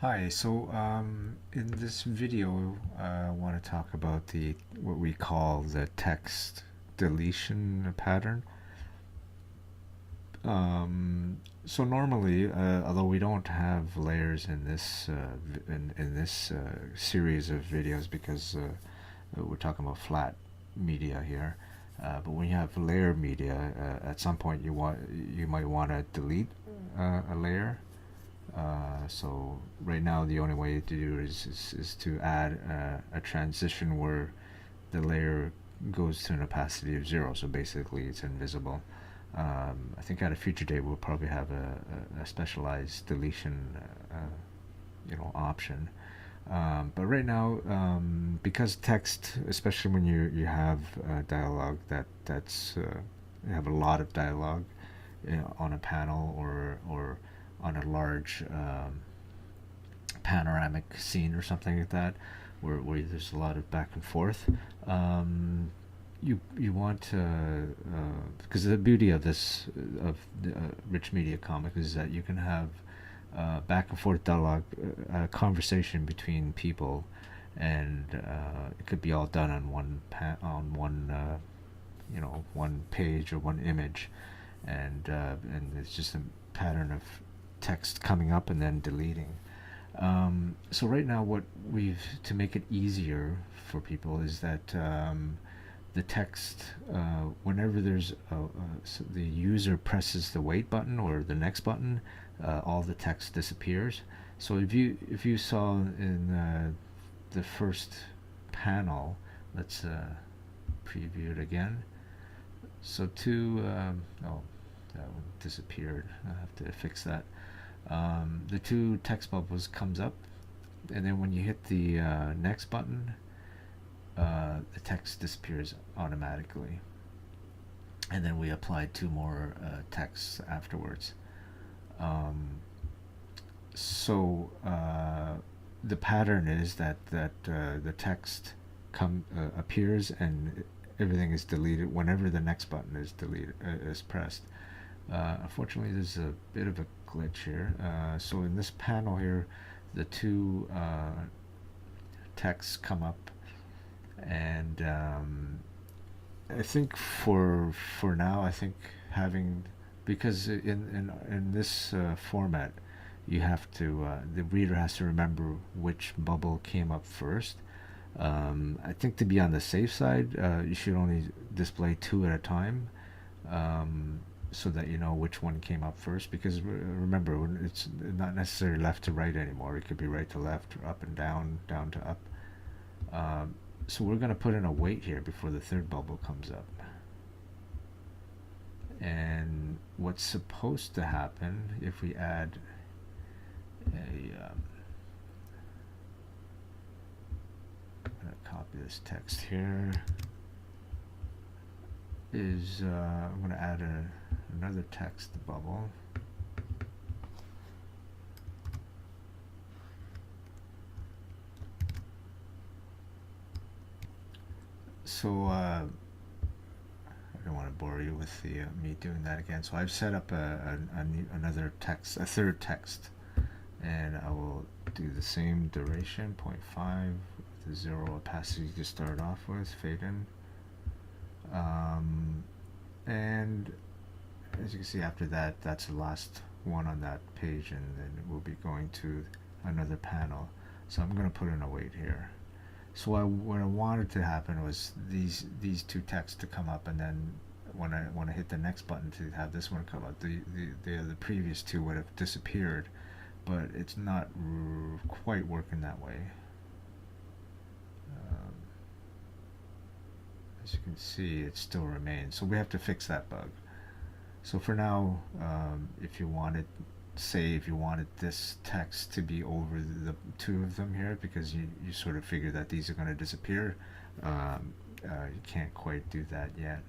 Hi, in this video, I want to talk about the what we call the text deletion pattern. So normally, although we don't have layers in this series of videos because we're talking about flat media here, but when you have layer media, at some point you might want to delete a layer. So right now the only way to do it is to add a transition where the layer goes to an opacity of 0, so basically it's invisible. I think at a future date we'll probably have a specialized deletion option. But right now, because text, especially when you have dialogue that's you have a lot of dialogue, on a panel or on a large panoramic scene or something like that, where there's a lot of back and forth. You want to, because the beauty of this of the rich media comic is that you can have back and forth dialogue, conversation between people, and it could be all done on one page or one image, and it's just a pattern of text coming up and then deleting. So right now, what we've to make it easier for people is that the text, whenever so the user presses the wait button or the next button, all the text disappears. So if you saw in the first panel, let's preview it again. So oh, that one disappeared. I have to fix that. The two text bubbles comes up, and then when you hit the next button, the text disappears automatically. And then we applied two more texts afterwards. Um, so the pattern is that the text appears and everything is deleted whenever the next button is pressed. Unfortunately, there's a bit of a glitch here. So in this panel here, the two texts come up, and I think for now, I think having, because in this format, you have to the reader has to remember which bubble came up first. I think to be on the safe side, you should only display two at a time, so that you know which one came up first. Because remember, it's not necessarily left to right anymore. It could be right to left, or up and down, down to up. So we're going to put in a wait here before the third bubble comes up. And what's supposed to happen if we add I'm going to copy this text here, is I'm going to add another text bubble. So I don't want to bore you with me doing that again. So I've set up another text, a third text, and I will do the same duration, 0.5, with a 0 opacity to start off with, fade in. And as you can see, after that, that's the last one on that page, and then we'll be going to another panel. So I'm going to put in a wait here. So what I wanted to happen was these two texts to come up, and then when I hit the next button to have this one come up, the previous two would have disappeared, but it's not quite working that way. As you can see, it still remains, so we have to fix that bug. So for now, if you wanted this text to be over the two of them here, because you sort of figure that these are going to disappear, you can't quite do that yet.